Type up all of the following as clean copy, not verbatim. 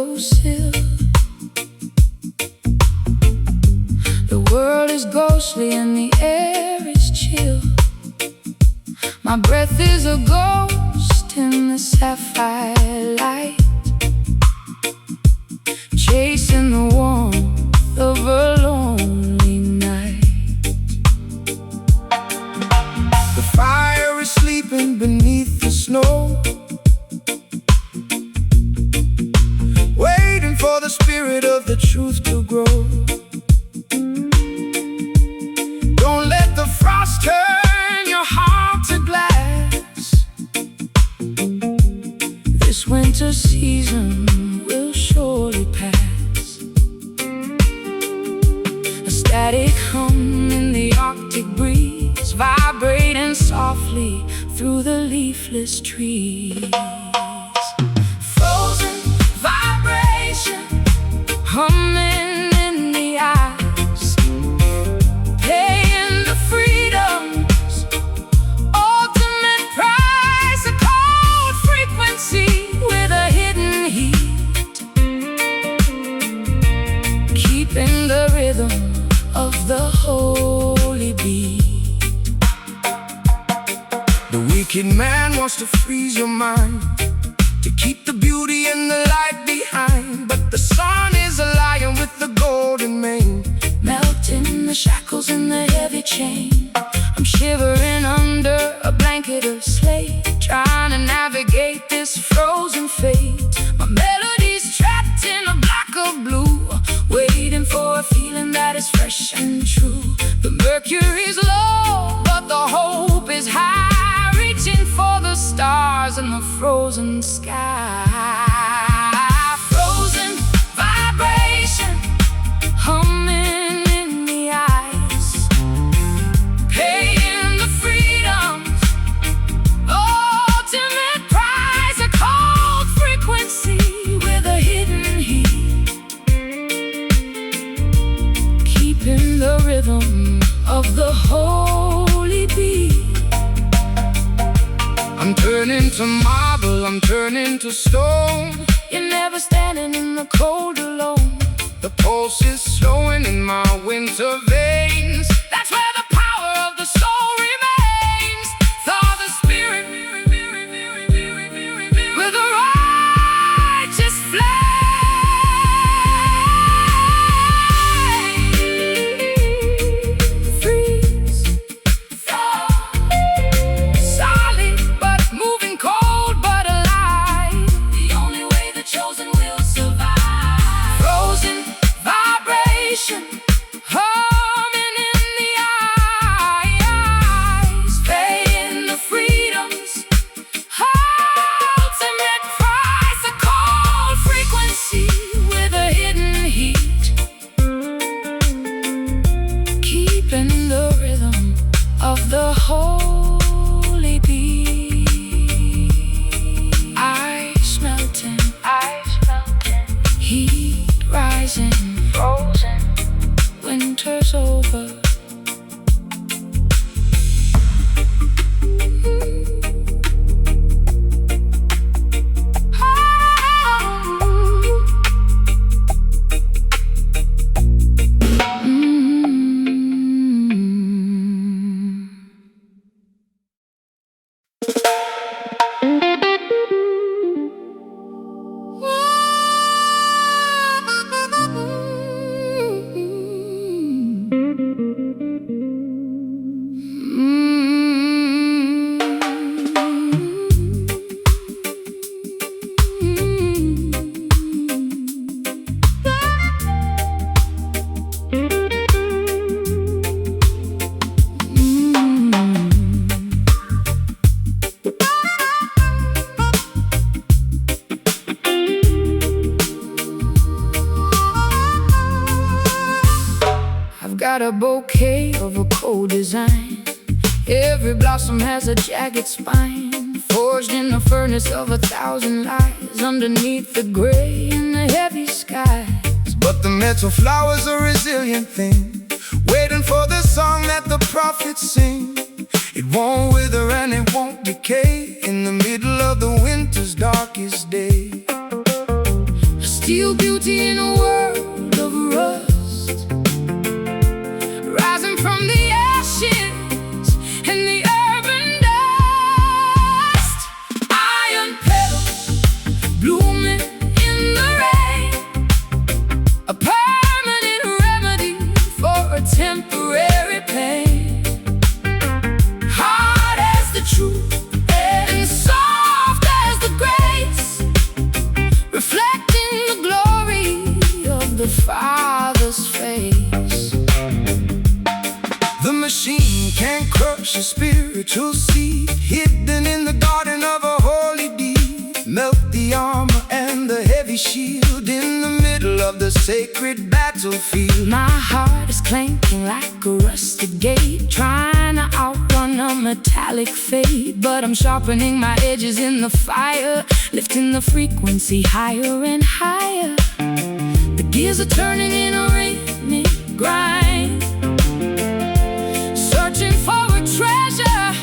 windowsill. The world is ghostly and the air is chill. My breath is a ghost in the sapphire light, chasing the warmth of a lonely night. The fire is sleeping beneath the snow, waiting for the spirit of the truth to grow. Don't let the frost turn your heart to glass. This winter season will surely pass. A static hum in the Arctic breeze, vibrating softly through the leafless trees. Frozen vibration, humming in the eyes, paying the freedom's ultimate price. A cold frequency with a hidden heat, keeping the rhythm of the holy beat. The wicked man wants to freeze your mind, to keep the beauty and the light behind. But the sun is a lion with the golden mane, melting the shackles in the heavy chain. I'm shivering under a blanket of slate, trying to navigate this frozen fate. My melody's trapped in a block of blue, waiting for a feeling that is fresh and true. The mercury's low, but the hope is high, reaching for the stars in the frozen sky. Frozen vibration, humming in the eyes, paying the freedom's ultimate price. A cold frequency with a hidden heat, keeping the rhythm of the holy beat. I'm turning to marble, I'm turning to stone. You're never standing in the cold alone. The pulse is slowing in my winter veins. That's where the power of the soul remains. Thaw the spirit with a righteous flame. Freeze, thaw, solid but moving, cold but alive. The only way the chosen will survive. Frozen vibration, humming in the eyes, paying the freedom's ultimate price. A cold frequency with a hidden heat, keeping the rhythm of the holy beat. Ice melting, heat rising, frozen, winter's over. Got a bouquet of a cold design. Every blossom has a jagged spine, forged in the furnace of 1,000 lies, underneath the gray and the heavy skies. But the metal flower's a resilient thing, waiting for the song that the prophets sing. It won't wither and it won't decay in the middle of the winter's darkest day. Steal beauty in a world of rust, rising from the ashes and the urban dust. Iron petals blooming in the rain, a permanent remedy for a temporary pain. Hard as the truth and soft as the grace, reflecting the glory of the Father's face. The machine can't crush a spiritual seed hidden in the garden of a holy deed. Melt the armor and the heavy shield in the middle of the sacred battlefield. My heart is clanking like a rusted gate, trying to outrun a metallic fate. But I'm sharpening my edges in the fire, lifting the frequency higher and higher. The gears are turning in a rhythmic grind, searching for a treasure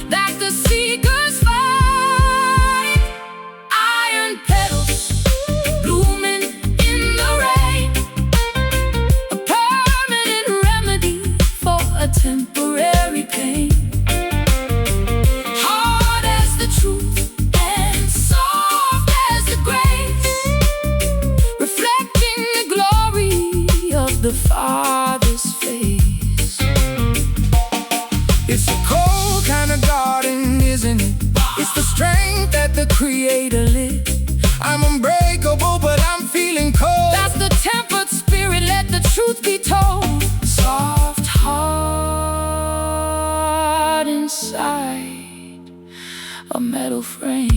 that the seekers find. Iron petals blooming in the rain, a permanent remedy for a temporary pain. Hard as the truth and soft as the grace, reflecting the glory of the Father's face. It's a cold kind of garden, isn't it? It's the strength that the Creator lit. I'm unbreakable, but I'm feeling cold. That's the tempered spirit, let the truth be told. Soft heart inside a metal frame.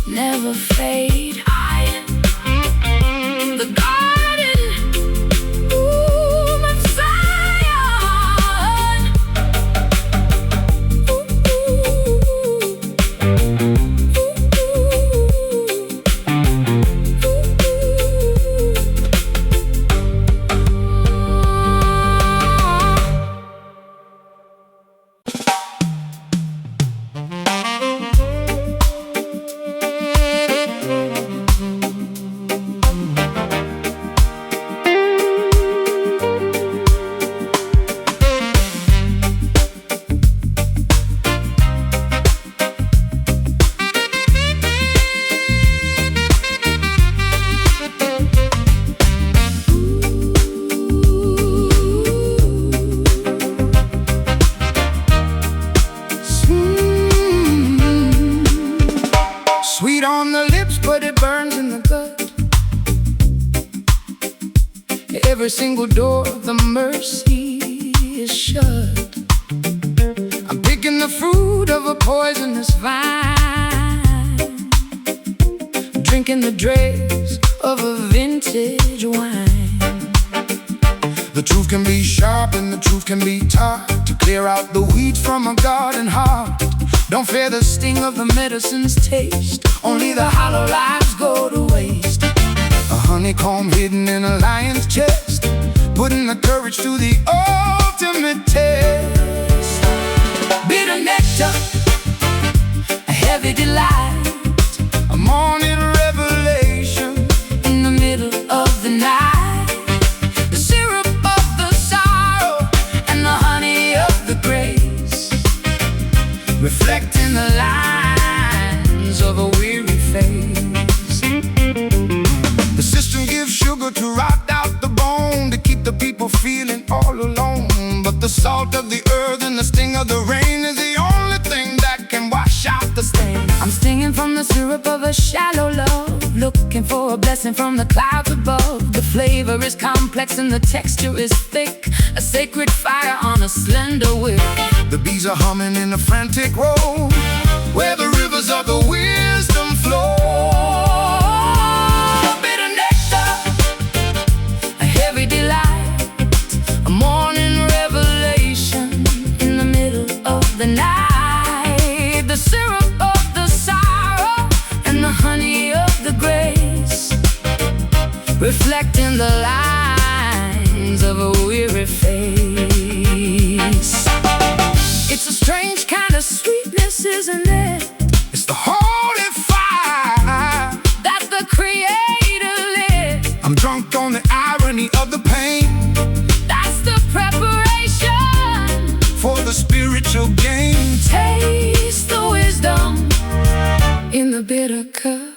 Never fade. Iron, the garden, ooh, of Zion. Ooh, sweet on the lips, but it burns in the gut. Every single door of the mercy is shut. I'm picking the fruit of a poisonous vine, drinking the dregs of a vintage wine. The truth can be sharp and the truth can be taught, to clear out the weeds from a garden heart. Don't fear the sting of the medicine's taste, only the hollow lives go to waste. A honeycomb hidden in a lion's chest, putting the courage to the ultimate test. Bitter nectar, a heavy delight, a morning revelation in the middle of the night. The syrup of the sorrow and the honey of the grace, reflecting the lines of a weary face. The system gives sugar to rot out the bone, to keep the people feeling all alone. But the salt of the earth and the sting of the rain is the only thing that can wash out the stain. I'm stinging from the syrup of a shallow love, looking for a blessing from the clouds above. The flavor is complex and the texture is thick, a sacred fire on a slender wick. The bees are humming in a frantic row, where the rivers of the wisdom flow. Bitter nectar, a heavy delight, a morning revelation in the middle of the night. The syrup of the sorrow and the honey of the grace, reflecting the lines of a weary face. It's a strange kind of sweetness, isn't it? It's the holy fire that the Creator lit. I'm drunk on the irony of the pain. That's the preparation for the spiritual gain. Taste the wisdom in the bitter cup.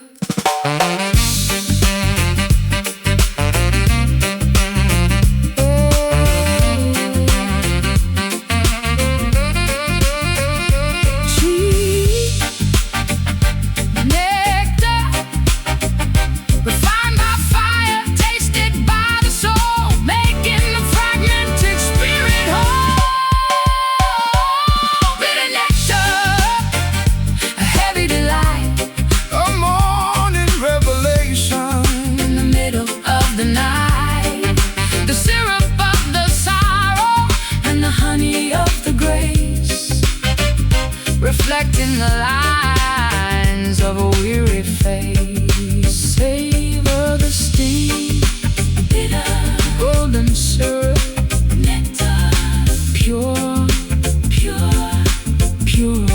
Reflecting the lines of a weary face. Savor the sting, bitter, golden syrup, nectar, pure, pure, pure.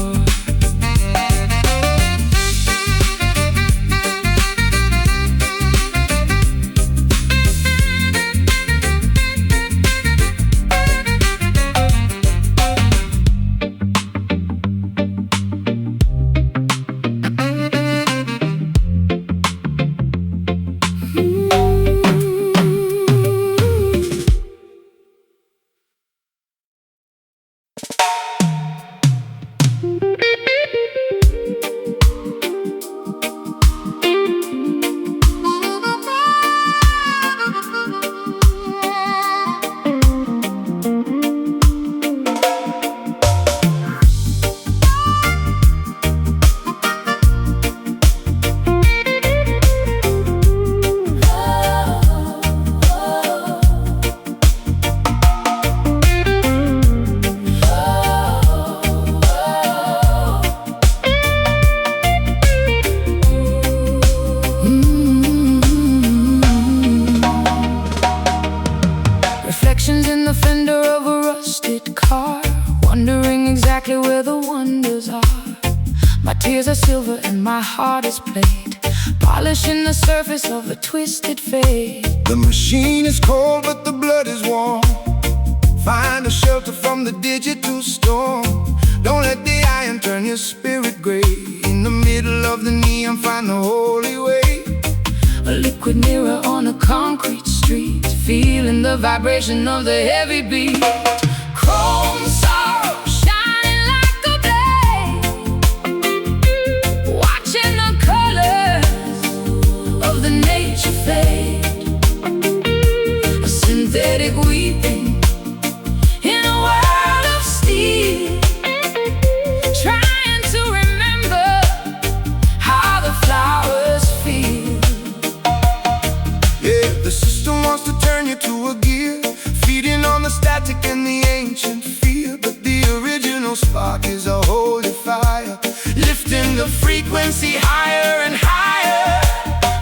Reflections in the fender of a rusted car, wondering exactly where the wonders are. My tears are silver and my heart is played, polishing the surface of a twisted fate. The machine is cold but the blood is warm. Find a shelter from the digital storm. Don't let the iron turn your spirit gray. In the middle of the neon find the holy way. A liquid mirror on a concrete street, feeling the vibration of the heavy beat. Chrome sorrow shining like a blade, watching the colors of the nature fade. A synthetic weeping in a world of steel, trying to remember how the flowers feel. The system wants to turn you to a gear, feeding on the static and the ancient fear. But the original spark is a holy fire, lifting the frequency higher and higher.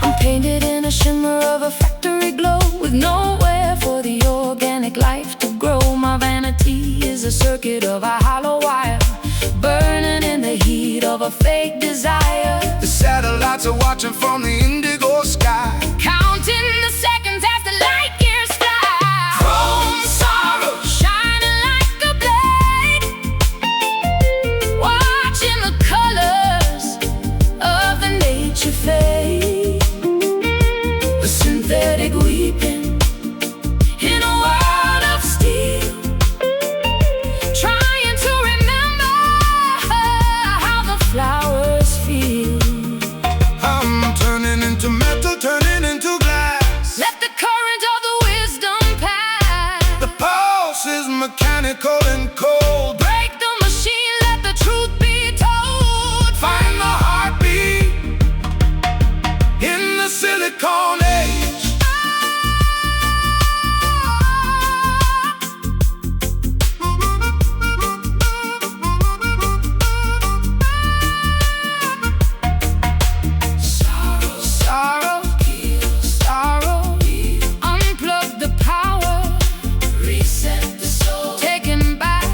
I'm painted in a shimmer of a factory glow, with nowhere for the organic life to grow. My vanity is a circuit of a hollow wire, burning in the heat of a fake desire. The satellites are watching from the indigo sky, counting the seconds as the light years fly. Chrome sorrow shining like a blade, watching the colors of the nature fade. The synthetic weeping in a world of steel, mechanical and cold. Break the machine, let the truth be told. Find the heartbeat in the silicone age. Sorrow, sorrow. Unplug the power, reset the soul, taking back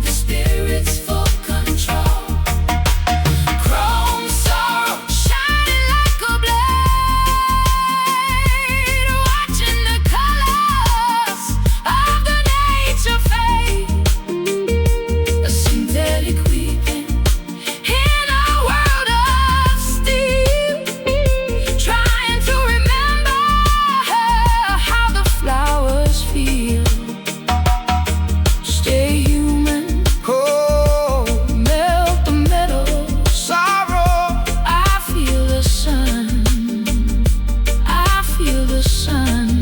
the spirit's full control. Chrome sorrow, shining like a blade, watching the colors of the nature fade. A synthetic weeping in a world of steel, trying to remember how the flowers feel. Stay human, Oh, melt the metal. sorrow. I feel the sun, I feel the sun.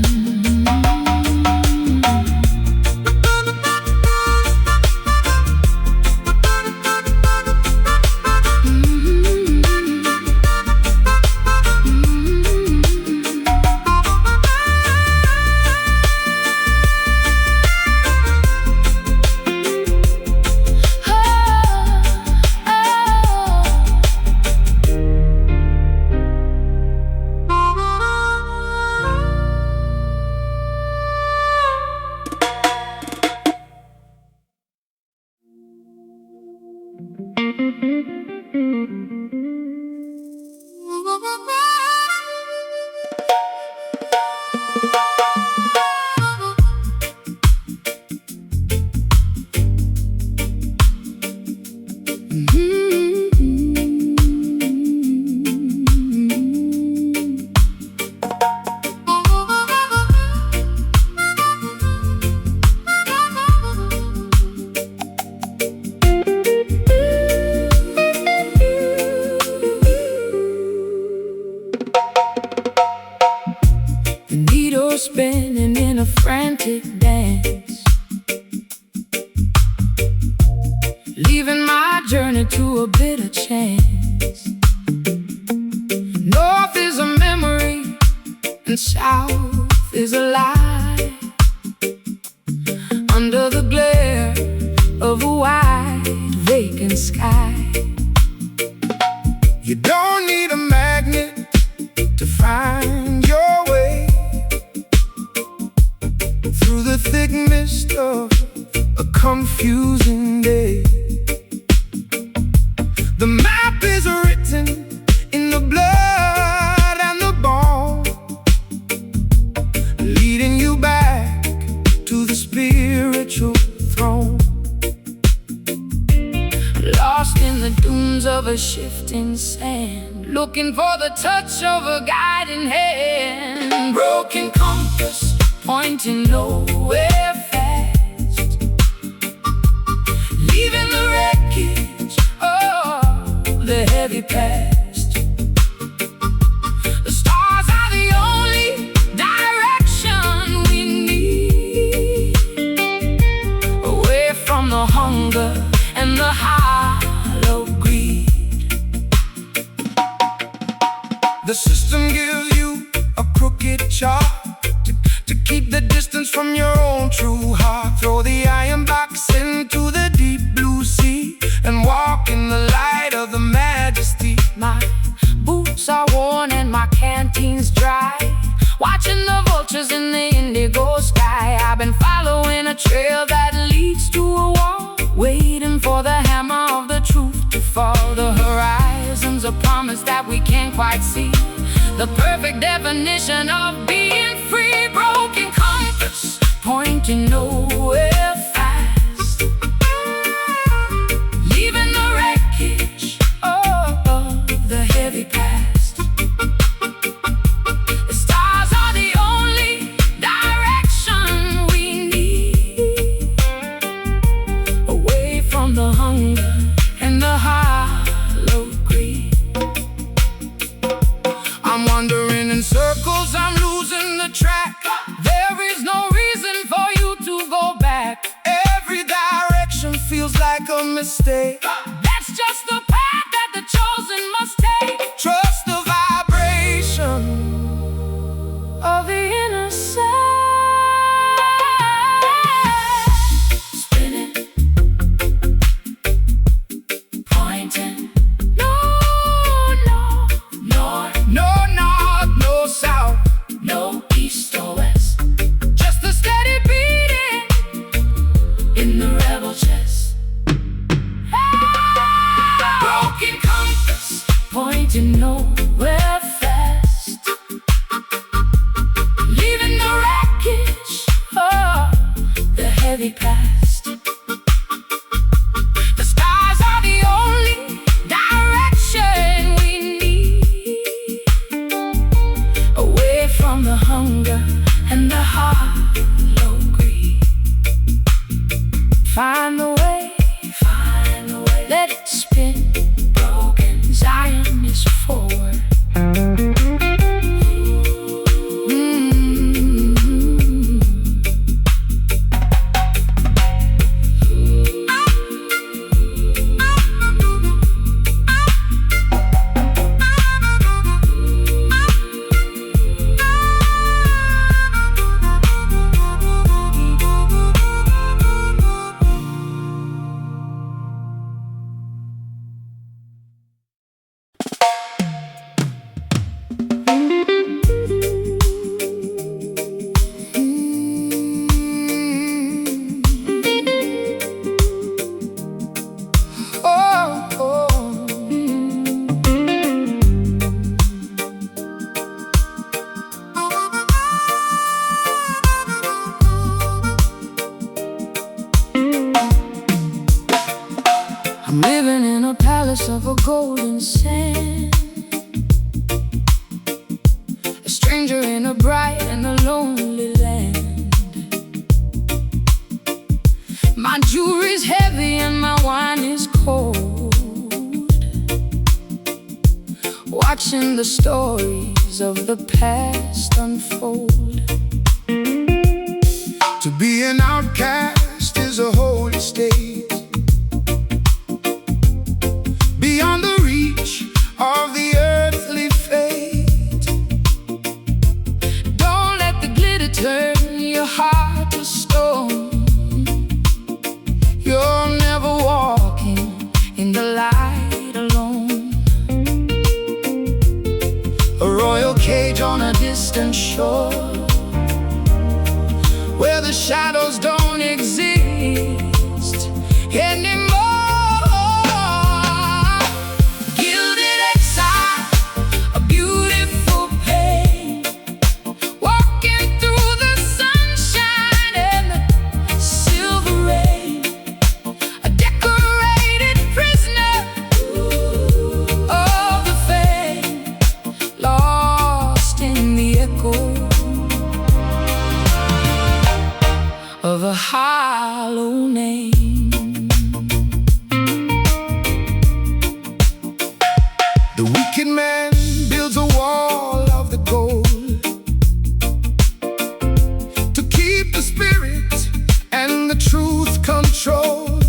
The needle spinning in a frantic dance, leaving my journey to a bitter chance. North is a memory and south is a lie, under the glare of a wide vacant sky. You don't need a magnet to find your way through the thick mist of a confusing day. The map is written in the blood and the bone, leading you back to the spiritual throne. Lost in the dunes of a shifting sand, looking for the touch of a guiding hand. Broken compass, pointing nowhere fast, leaving the wreckage of the heavy past. The stars are the only direction we need, away from the hunger and the hollow greed. The system gives you a crooked chart to keep the distance from your own true heart. Throw the iron box into the deep blue sea and walk in the light of the majesty. My boots are worn and my canteen's dry, watching the vultures in the indigo sky. I've been following a trail that leads to a wall, waiting for the hammer of the truth to fall. The horizon's a promise that we can't quite see, the perfect definition of being free. Broken compass, pointing nowhere fast, leaving the wreckage of the heavy past. The stars are the only direction we need, away from the hunger and the hollow greed. I'm wandering in circles, I'm losing the track. There is no reason for you to go back. mistake. That's just the path that the chosen must take. Trust the vibration Of the inner sound, spinning, pointing. No, no, north, no north, no south, no east or west. just a steady beating In the rebel chest, broken compass, pointing nowhere fast, leaving the wreckage of the heavy past. the skies are the only direction we need. Away from the hunger and the hollow greed. Find the way, let it spin. Broken Zion is forward. Oh, oh. I'm living in a palace of a golden sand, a stranger in a bright and a lonely land. My jewelry's heavy and my wine is cold, watching the stories of the past unfold. To be an outcast is a holy state, beyond the reach of the earthly fate. Don't let the glitter turn your heart to stone. You're never walking in the light alone. A royal cage on a Distant shore where the shadows don't exist anymore. gilded exile, a beautiful pain, walking through the sunshine and the silver rain, a decorated prisoner of the fame, lost in the echo of a hollow name. The wicked man builds a wall of the gold to keep the spirit and the truth controlled.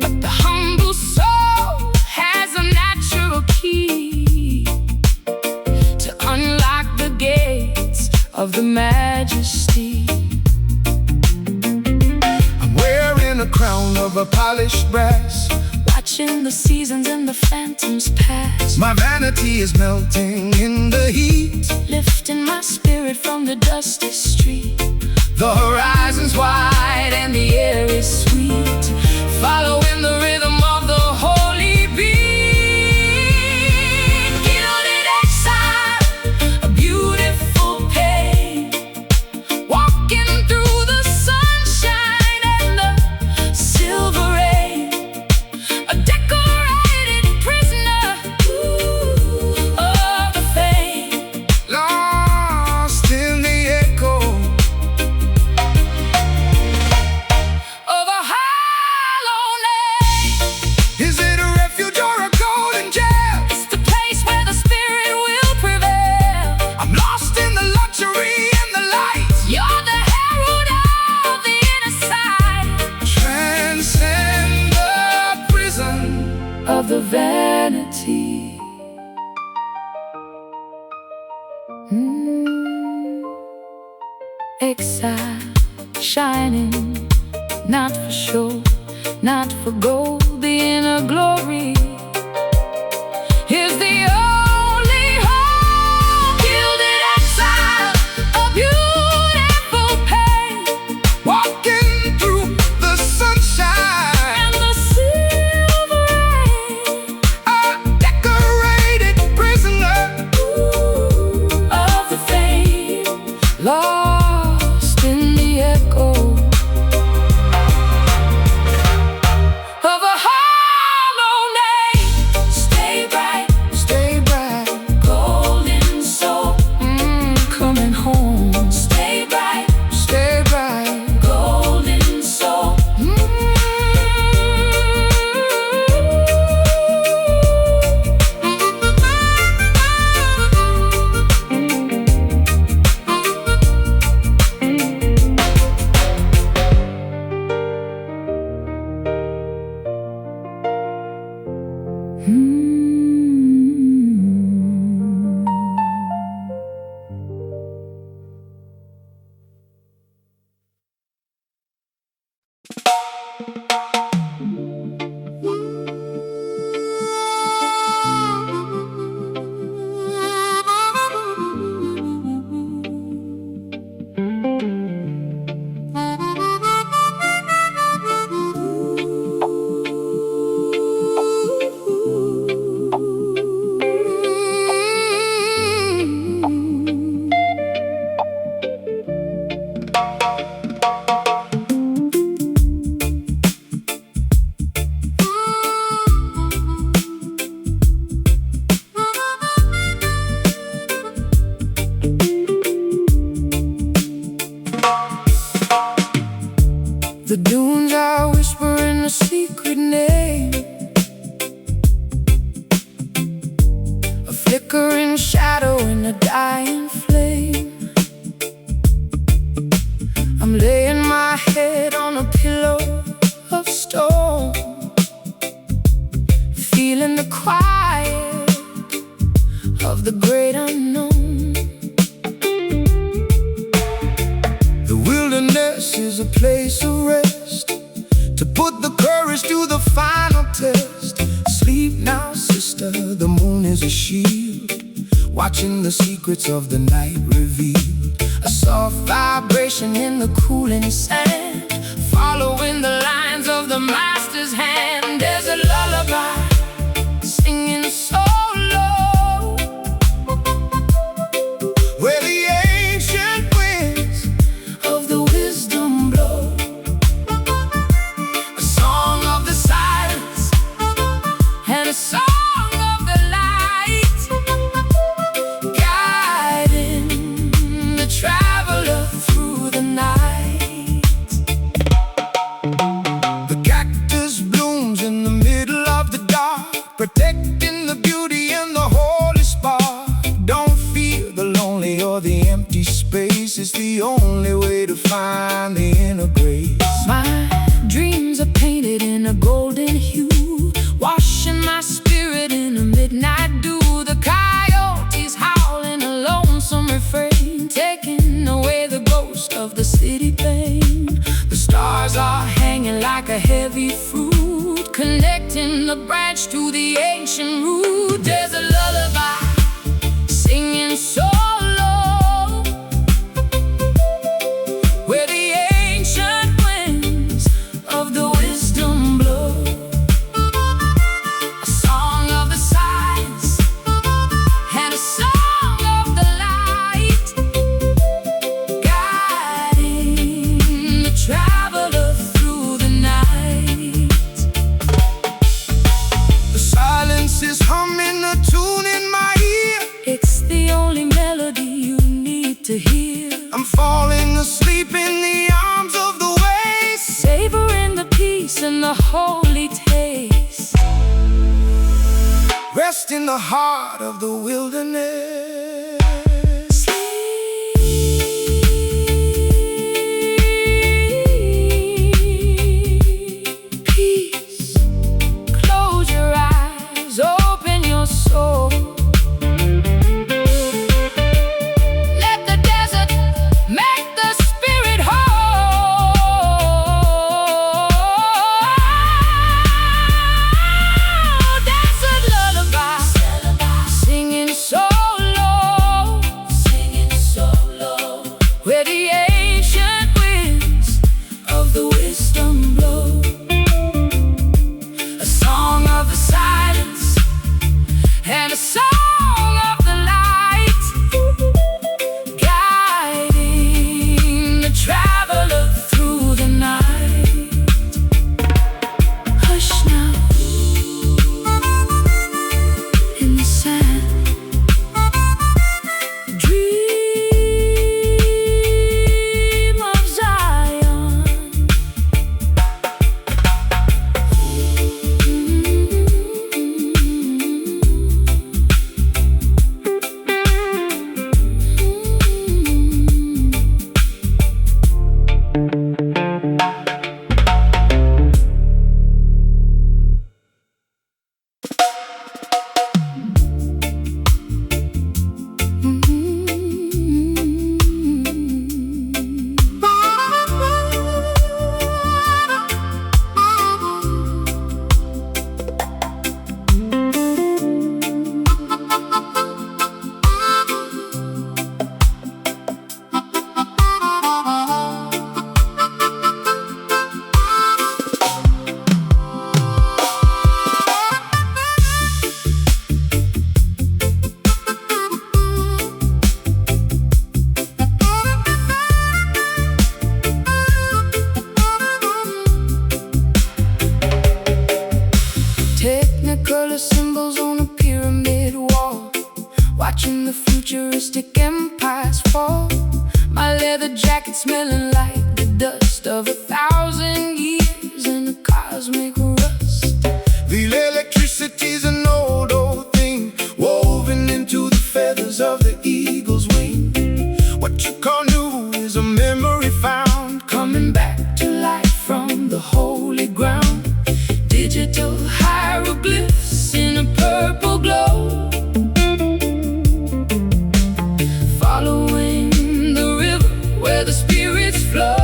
But the humble soul has a natural key to unlock the gates of the majesty. I'm wearing a crown of a polished brass. Watching the seasons and the phantoms pass. My vanity is melting in the heat. Lifting my spirit from the dusty street. The horizon's wide and the air is sweet, Following the rhythm of the holy beat. Gilded exile, a beautiful pain, walking through the sunshine and the silver rain, a decorated prisoner of the fame, lost in the echo exile, shining, not for show, not for gold. The inner glory is the only hope. Gilded exile, a beautiful pain, walking through the sunshine and the silver rain. a decorated prisoner Of the fame, lost in the echo of a harmony. Stay bright, stay bright, golden soul, coming home. Stay bright, stay bright. golden soul. The dunes are whispering a secret name, a flickering shadow in a dying flame. I'm laying my head on a pillow of stone, feeling the quiet of the great unknown. The wilderness is a place of rest, to put the courage to the final test. Sleep now, sister, the moon is a shield, watching the secrets of the night revealed. A soft vibration in the cooling sand, following the lines of the master's hand. There's a lullaby singing so low, where the ancient winds of the wisdom blow. A song of the silence and a song of the light, guiding the traveler through the night. The cactus blooms in the middle of the dark, protecting the beauty and the holy spark. Don't feel the lonely or the empty space, it's the only way to find the inner grace. My dreams are painted in a golden hue, washing my spirit in a midnight dew. The coyotes howling a lonesome refrain, taking away the ghost of the city pain. The stars are hanging like a heavy fruit, connecting the branch to the ancient root. There's a lullaby singing so low, where the ancient winds of the wisdom blow. A song of the silence and a song of the light, guiding the traveler through the night. The silence is humming a tune in my ear, it's the only melody you need to hear. I'm falling asleep in the arms of the waves, savoring the peace and the holy taste. Rest in the heart of the wilderness. Peace. Close your eyes, open your soul. Let the desert make the jacket smelling like the dust of 1,000 years in a cosmic rust. The electricity's an old, old thing, woven into the feathers of the eagle's wing. What you call new is a memory found, coming back to life from the holy ground. Digital hieroglyphs in a purple glow, following the river where the spirits flow.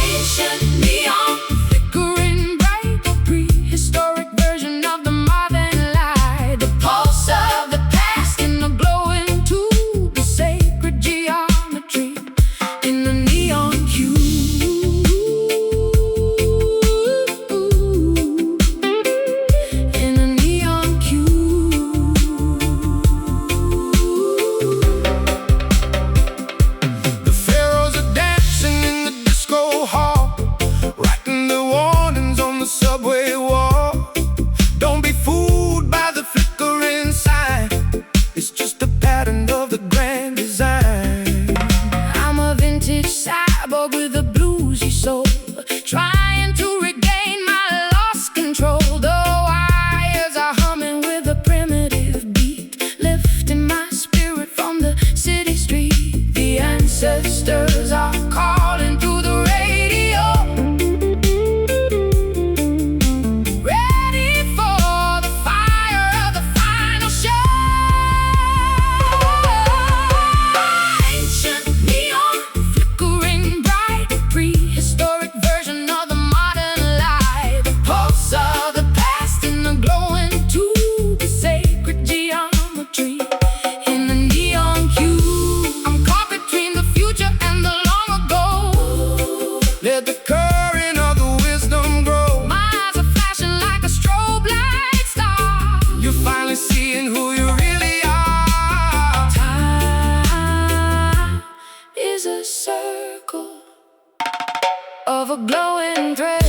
Ancient neon, flickering bright, prehistoric version of the modern light. The pulse of the past in a glowing tube, the sacred geometry in the neon cube. Subway wall. Don't be fooled by the flickering sign, it's just a pattern of the grand design. I'm a vintage cyborg with a bluesy soul, trying to regain my lost control. The wires are humming with a primitive beat, lifting my spirit from the city street. The ancestors are calling through the radio, the current of the wisdom grow. my eyes are flashing like a strobe light star. You're finally seeing who you really are. Time is a circle of a glowing thread.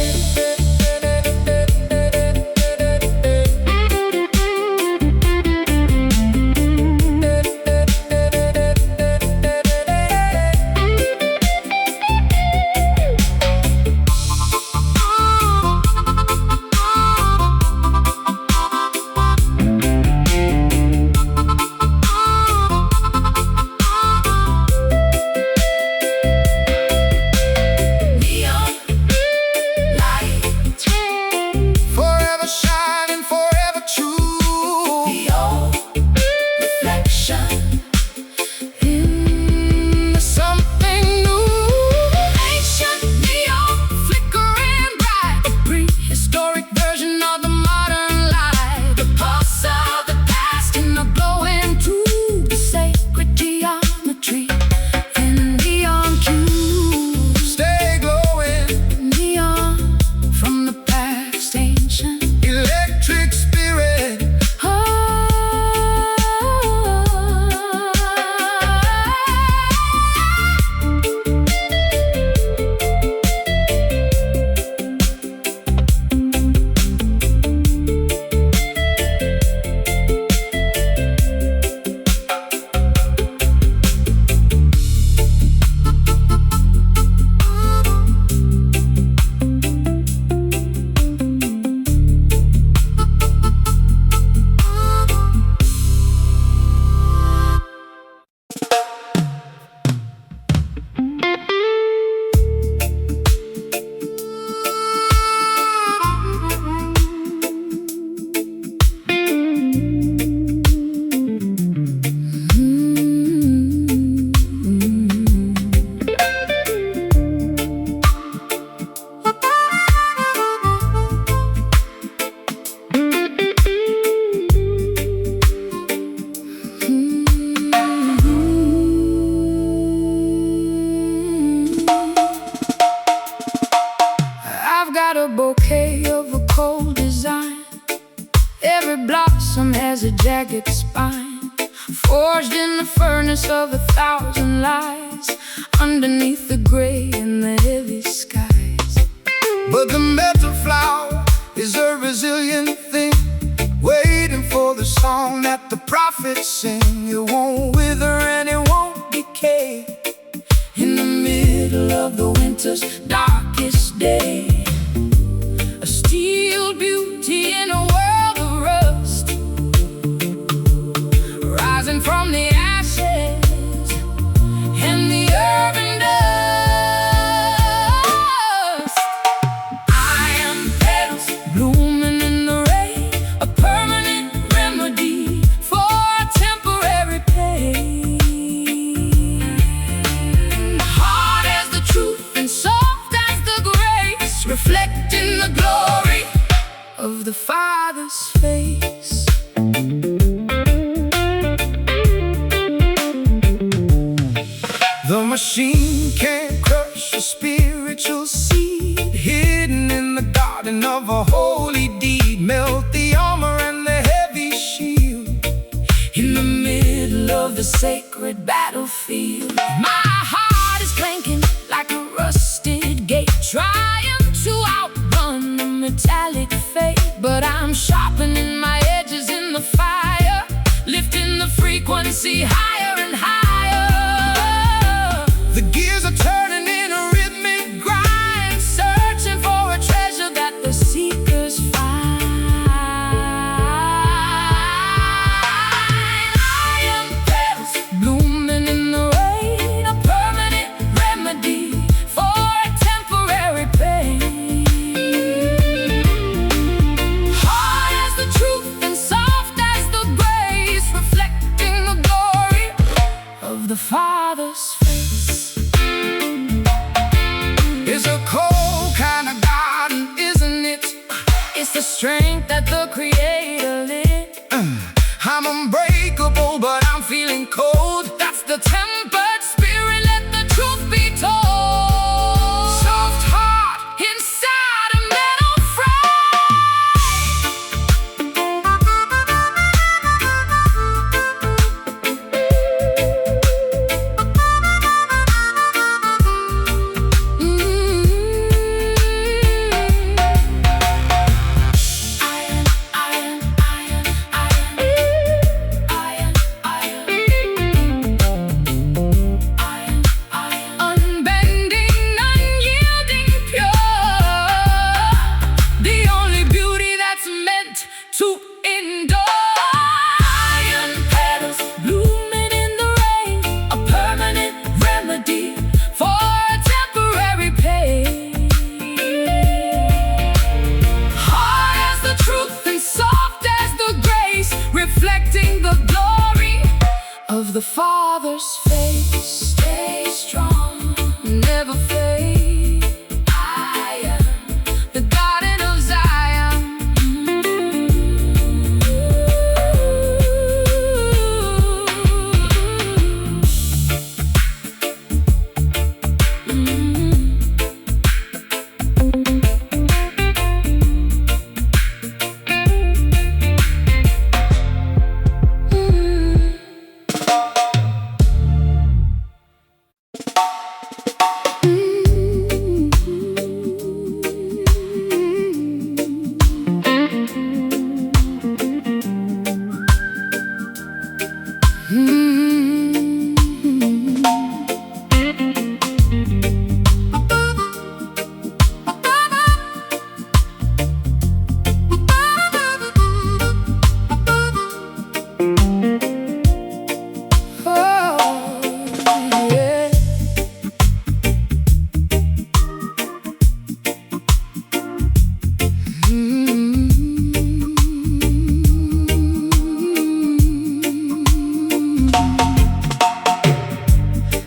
has a jagged spine, forged in the furnace of 1,000 lies, underneath the gray and the heavy skies. But the metal flower is a resilient thing, waiting for the song that the prophets sing. It won't wither and it won't of the winter's darkest day. A steel beauty in a world of rust, rising from the ashes and the urban dust. Iron petals blooming in the rain, a permanent remedy for temporary pain. Hard as the truth and soft as the grace, reflecting the glory of the Father's face. The machine can't crush a spiritual seed hidden in the garden of a holy deed. Melt the armor and the heavy shield In the middle of the sacred battlefield, my heart is clanking like a rusted gate, trying to outrun the metallic fate. But I'm sharpening my edges in the fire, lifting the frequency higher and higher. The gears are turning in a rhythmic grind, Searching for a treasure that the seekers find. Iron petals blooming in the rain, a permanent remedy for temporary pain. Hard as the truth and soft as the grace, reflecting the glory of the Father's face. It's a cold kind of garden, isn't it? It's the strength that the Creator lit. I'm unbreakable, but I'm feeling cold. That's the tempered spirit, let the truth be told. Soft heart Inside a metal unbending, unyielding, pure, the only beauty that's meant to endure. Iron petals blooming in the rain, a permanent remedy for temporary pain. Hard as the truth and soft as the grace, reflecting the glory of the Father's face. Stay strong, never fade. I am the garden of Zion.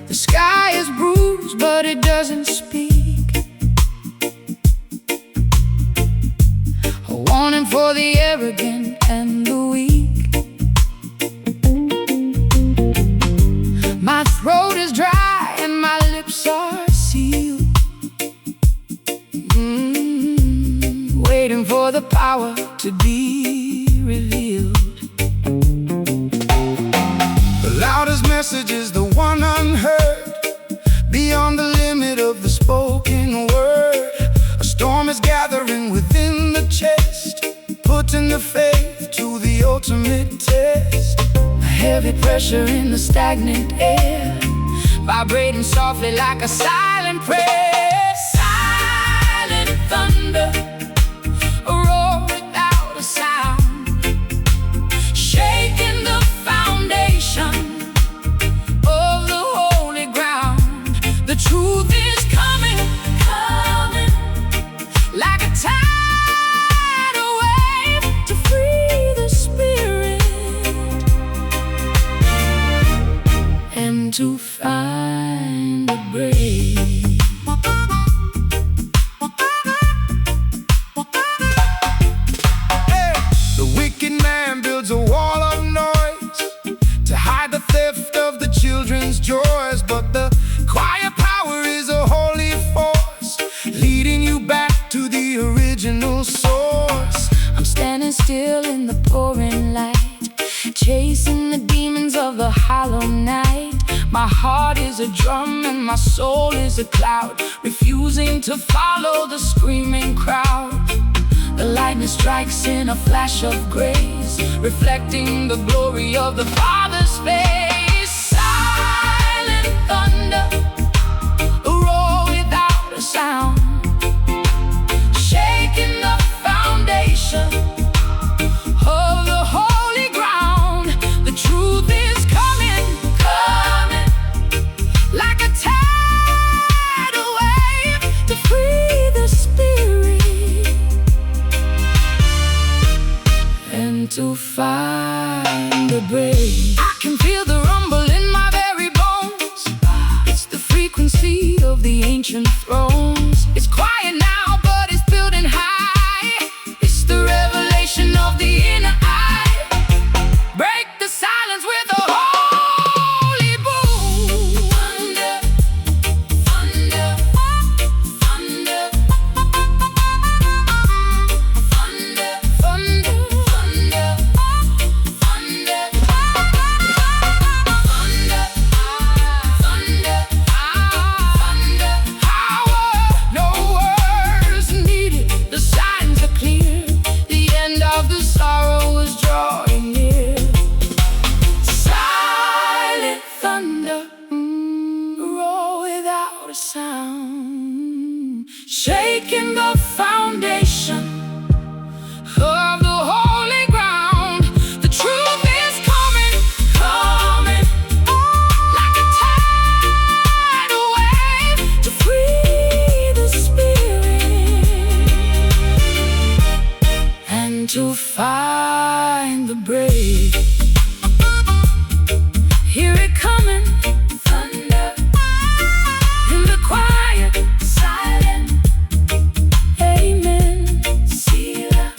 The sky is bruised, but it doesn't speak. A warning for the arrogant and the weak. My throat is dry and my lips are sealed, waiting for the power to be revealed. The loudest message is the one unheard, beyond the limit of the spoken word. A storm is gathering within the chest, putting the faith to the ultimate test. A heavy pressure in the stagnant air, vibrating softly like a silent prayer. Silent thunder, a roar without a sound, shaking the foundation of the holy ground. The truth is coming, coming, like a tidal wave to free the spirit and to find the brave. Hey, the wicked man builds a wall of noise to hide the theft of the children's joys, but the quiet power is a holy force, leading you back to the original source. I'm standing still in the pouring light, chasing the demons of the hollow night. My heart is a drum and my soul is a cloud, refusing to follow the screaming crowd. The lightning strikes in a flash of grace, reflecting the glory of the Father's face. Silent thunder, a roar without a sound, shaking the foundation of the holy ground. The truth is coming, coming, like a tidal wave to free the spirit and to find the brave. I can feel the rumble in my very bones. It's the frequency of the ancient thrones. It's quiet now, but it's building high. It's the revelation of the inner eye. Break the silence with a holy boom. Thunder, thunder, thunder, thunder, thunder, thunder, thunder, thunder, thunder, power, no words needed. The signs are clear. The end of the sorrow is drawing near. Silent thunder, roar without a sound, shaking the foundation of the holy ground. The truth is coming, coming, like a tidal wave to free the spirit and to find the brave. Hear it coming, thunder, in the quiet, silent, amen, Selah.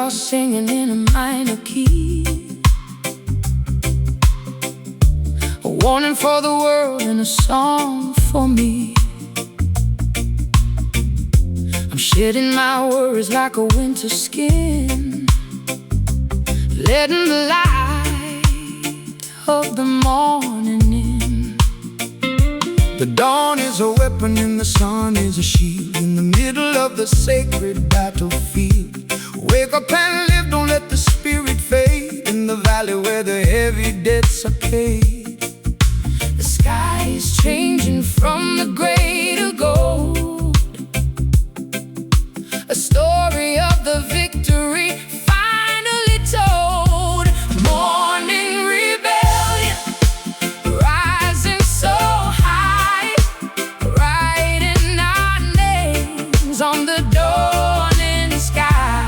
Singing in a minor key, a warning for the world and a song for me. I'm shedding my worries like a winter skin, letting the light of the morning in. The dawn is a weapon and the sun is a shield in the middle of the sacred battlefield. Wake up and live, don't let the spirit fade in the valley where the heavy debts are paid. The sky is changing from the gray to gold. A story of the victory finally told. Morning rebellion, rising so high, writing our names on the dawning sky.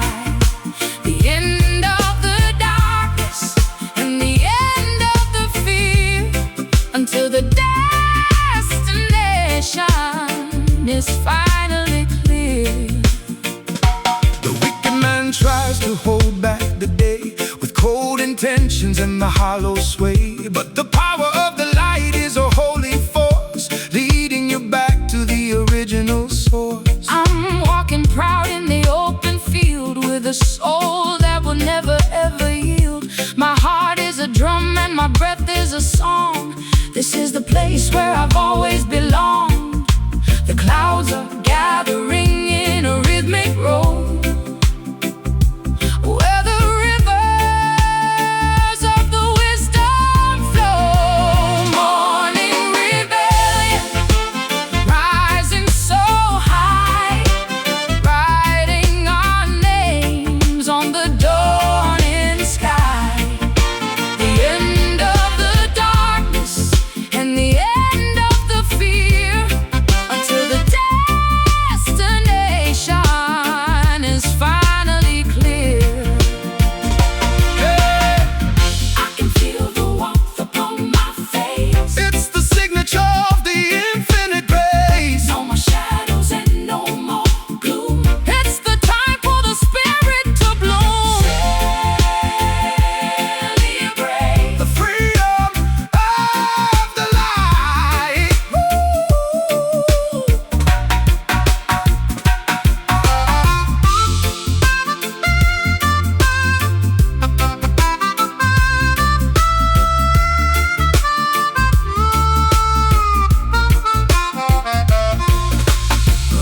The end of the darkness and the end of the fear, until the destination is finally clear. The wicked man tries to hold back the day with cold intentions and the hollow sway, but the power of the light is a holy force, leading you back to the original source. I'm walking proud in the open field with a soul that will never ever yield. My heart is a drum and my breath is a song. This is the place where I've always belonged. The clouds are gathering in a rhythmic roll, where the rivers of the wisdom flow. Morning rebellion, rising so high, writing our names on the dawning sky. The end of the darkness and the end of the fear, until the destination is finally clear. I can feel the warmth upon my face. It's the signature of the infinite grace. No more shadows and no more gloom. It's the time for the spirit to bloom. Celebrate The freedom of the light.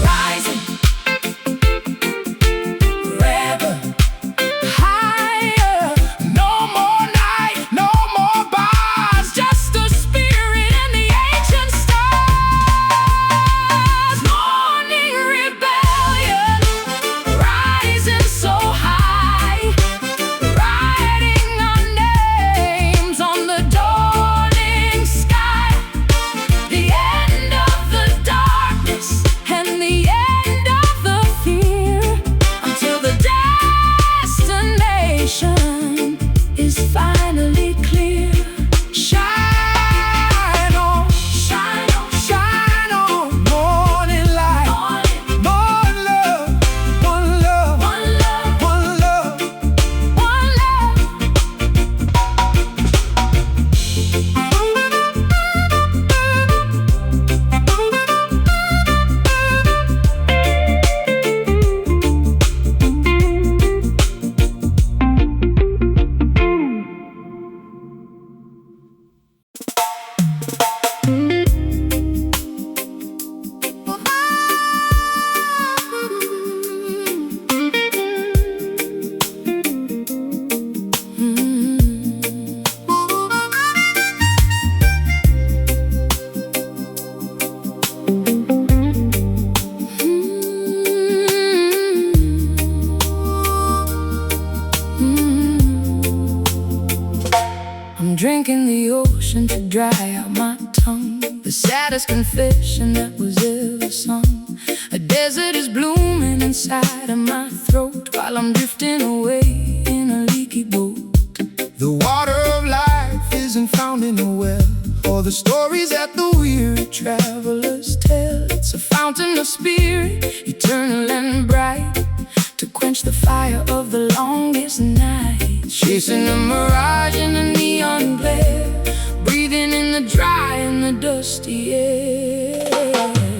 rising, forever higher. No more night, no more bars. Just the spirit and the ancient stars. Morning rebellion, rising so high, writing our names on the dawning sky. The end of the darkness and the end of the fear, until the destination is finally clear. Shine on, Shine on, shine on. Morning light, more love, one love, one love, one love. one love. I'm drinking the ocean to dry out my tongue, the saddest confession that was ever sung. A desert is blooming inside of my throat, while I'm drifting away in a leaky boat. The water of life isn't found in a well, or the stories that the weary travelers tell. It's a fountain of spirit, eternal and bright, to quench the fire of the longest night. Chasing a mirage in the neon glare, breathing in the dry and the dusty air.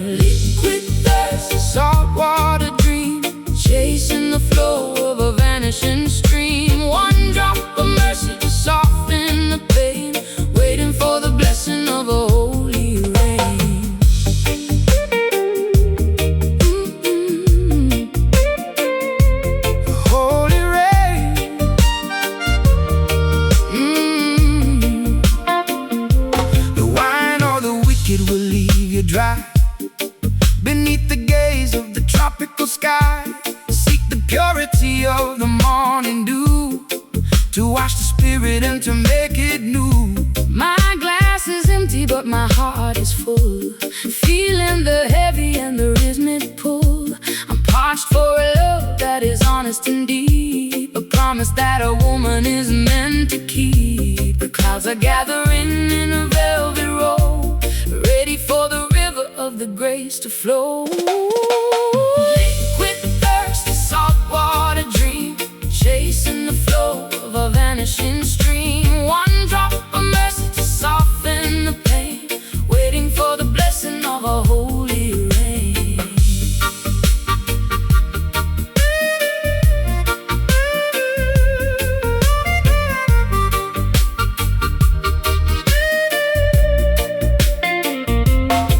Liquid thirst, saltwater dream, chasing the flow of a vanishing stream. One drop of mercy to soften the pain, waiting for the blessing of a holy rain. beauty of the morning dew, to wash the spirit and to make it new. My glass is empty but my heart is full, feeling the heavy and the rhythmic pull. I'm parched for a love that is honest and deep, a promise that a woman is meant to keep. The clouds are gathering in a velvet row, ready for the river of the grace to flow. Liquid thirst, a saltwater dream, chasing the flow of a vanishing stream. One drop of mercy to soften the pain, waiting for the blessing of a holy rain.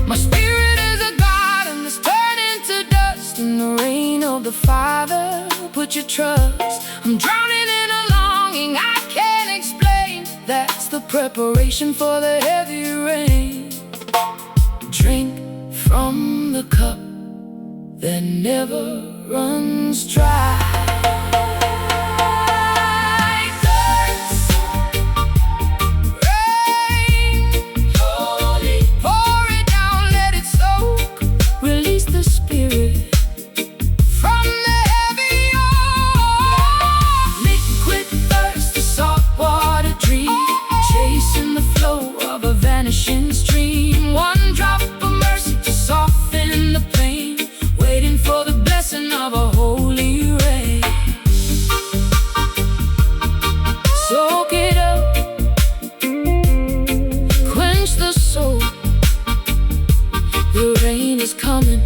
My spirit is a garden that's turning to dust in the rain of the Father. Put your trust. I'm drowning in a longing I can't explain. That's the preparation for the heavy rain. Drink from the cup that never runs dry. Thirst, rain, holy, pour it down, let it soak. Release the spirit from the heavy yoke. Liquid thirst, a saltwater dream, chasing the flow of a vanishing stream. One drop of mercy to soften the pain, waiting for the blessing of a holy rain. Soak it up, quench the soul, the rain is coming.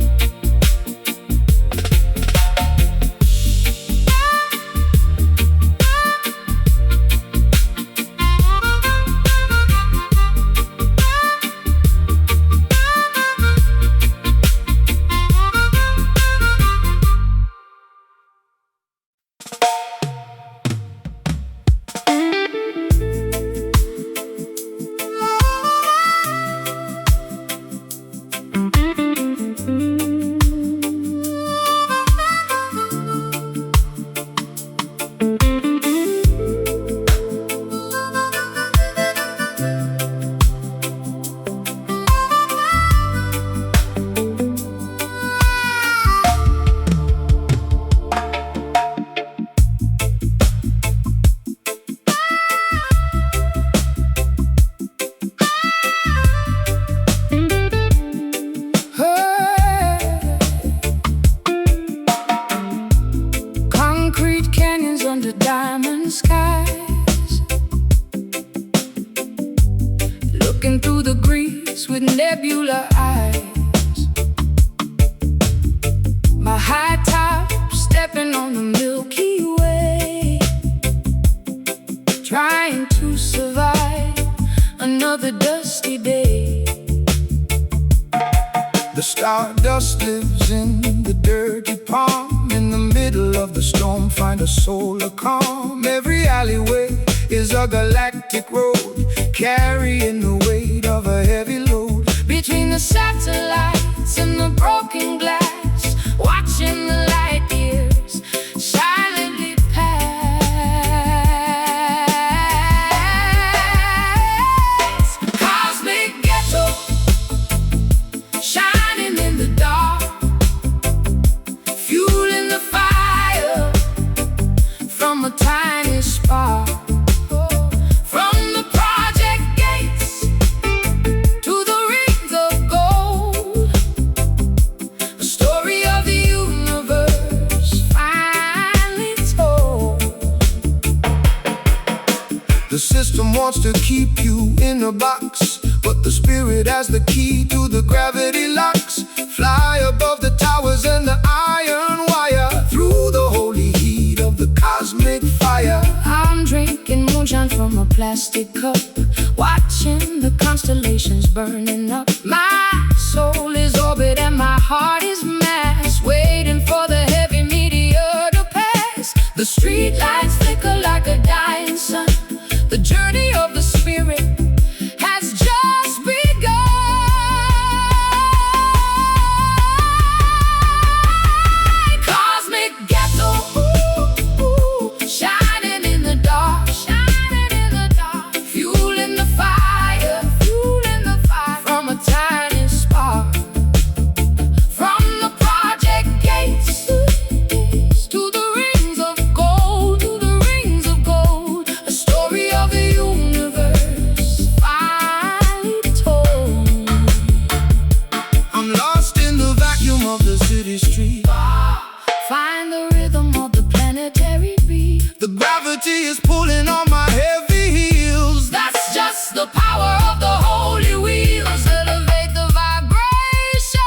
Concrete canyons under diamond skies, looking through the grease with nebula eyes. My high top stepping on the Milky Way, trying to survive another dusty day. The stardust lives in the dirty palm. In the middle of the storm, find a solar calm. Every alleyway is a galactic road, carrying the weight of a heavy load. Between the satellites and the broken glass, watching the light years silently pass. Cosmic ghetto, shining in the dark, fueling the fire from a tiny spark. From the project gates to the rings of gold, a story of the universe finally told. The system wants to keep you in a box, but the spirit has the key to the gravity locks. Fly above the towers and the iron wire, through the holy heat of the cosmic fire. I'm drinking moonshine from a plastic cup, watching the constellations burning up. My soul is orbit and my heart is mass, waiting for the heavy meteor to pass. The street lights flicker like a dying sun. The journey of the spirit has just begun. Cosmic ghetto, the city street. Find the rhythm of the planetary beat. The gravity is pulling on my heavy heels. That's just the power of the holy wheels. Elevate the vibration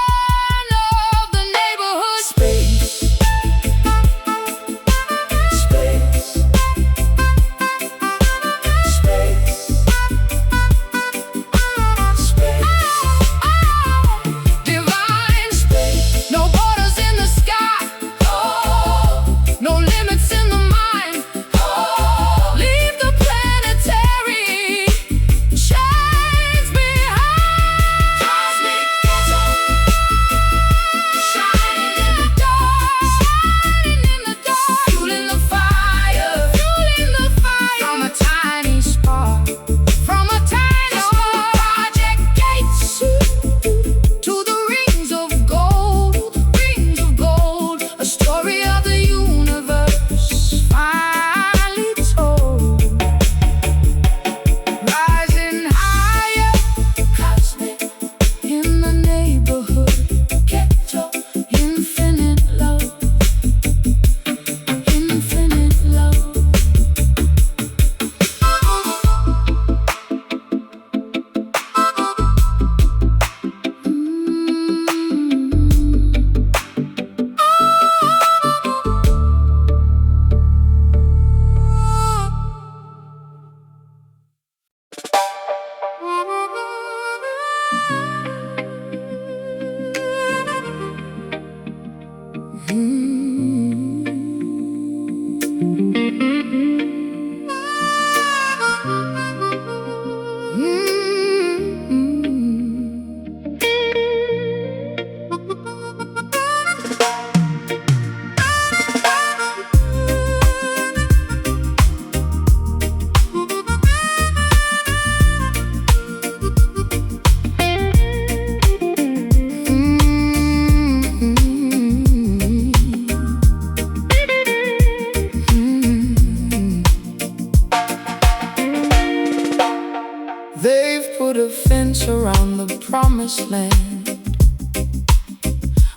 of the neighborhood. Space. Space. Space. Space. Divine space. No borders in the sky. No limits in the mind. Leave the planetary chains behind. Cosmic ghetto. Shining in the dark. Shining in the dark. Fueling the fire. Fueling the fire. From a tiny spark. From a tiny spark. Project gates. To the rings of gold. Rings of gold. A story of the universe finally told. Rising higher. Cosmic in the neighborhood. Ghetto. Infinite love. Infinite love. They've put a fence around the promised land,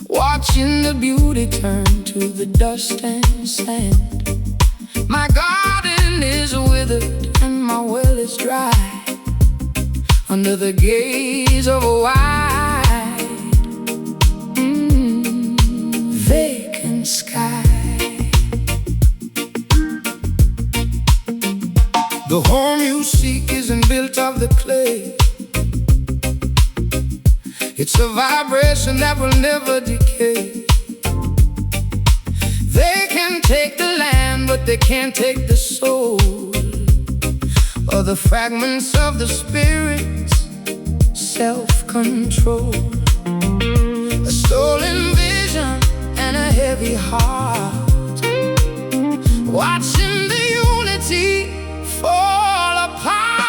watching the beauty turn to the dust and sand. My garden is withered and my well is dry, under the gaze of a wide, vacant sky. The home you seek isn't built of the clay. It's a vibration that will never decay. They can take the land, but they can't take the soul, or the fragments of the spirit's self-control. A stolen vision and a heavy heart, watching the unity fall apart.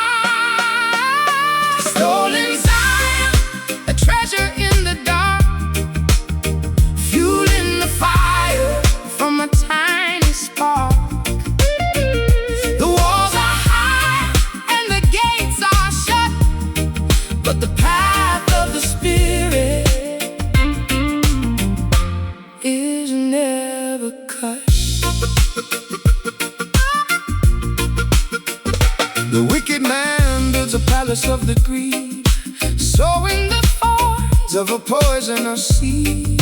Stolen Zion, a treasure in the dark, fueling the fire from a tiny spark. The walls are high and the gates are shut, but the path of the spirit is never cut. The wicked man builds a palace of the greed, sowing the thorns of a poisonous seed.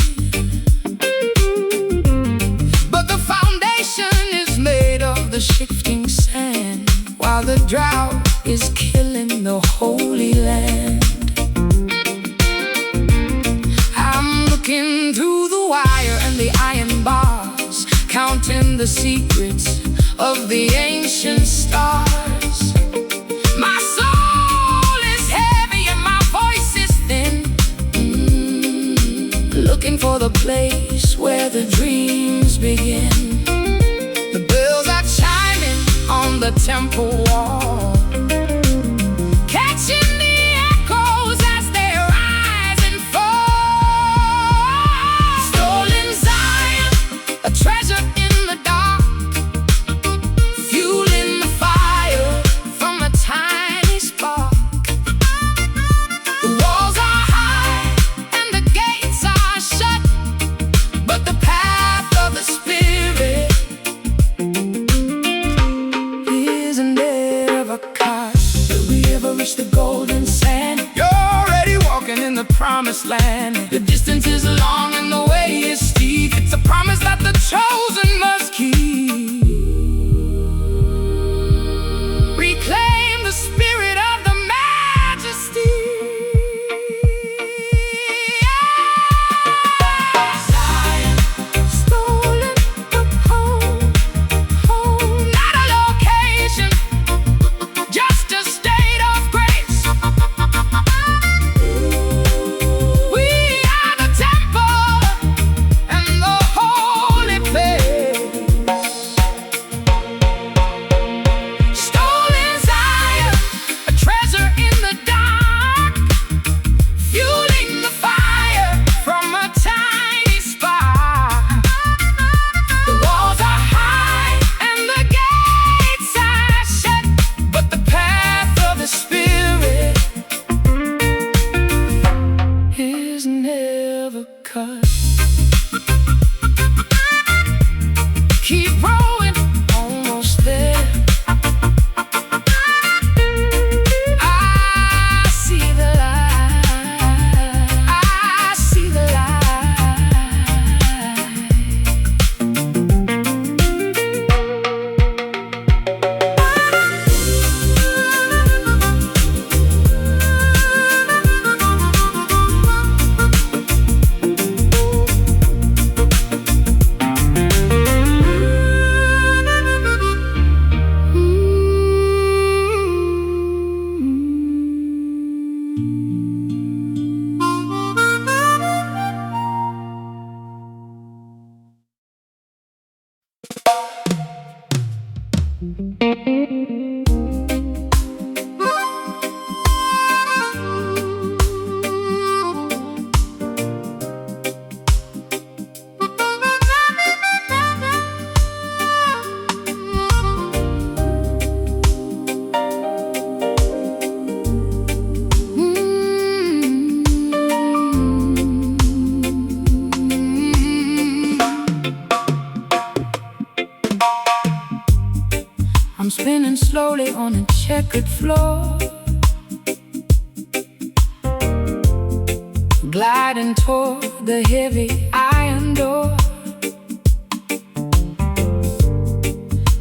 But the foundation is made of the shifting sand, while the drought is killing the holy land. I'm looking through the wire and the iron bars, counting the secrets of the ancient stars. My soul is heavy and my voice is thin, looking for the place where the dreams begin. The bells are chiming on the temple wall, catching the echoes as they rise and fall. Stolen Zion, a treasure in the dark, fueling the fire from a tiny spark. The walls are high and the gates are shut, keep rolling, almost there. I see the light, I see the light. I'm spinning slowly on a checkered floor, gliding toward the heavy iron door.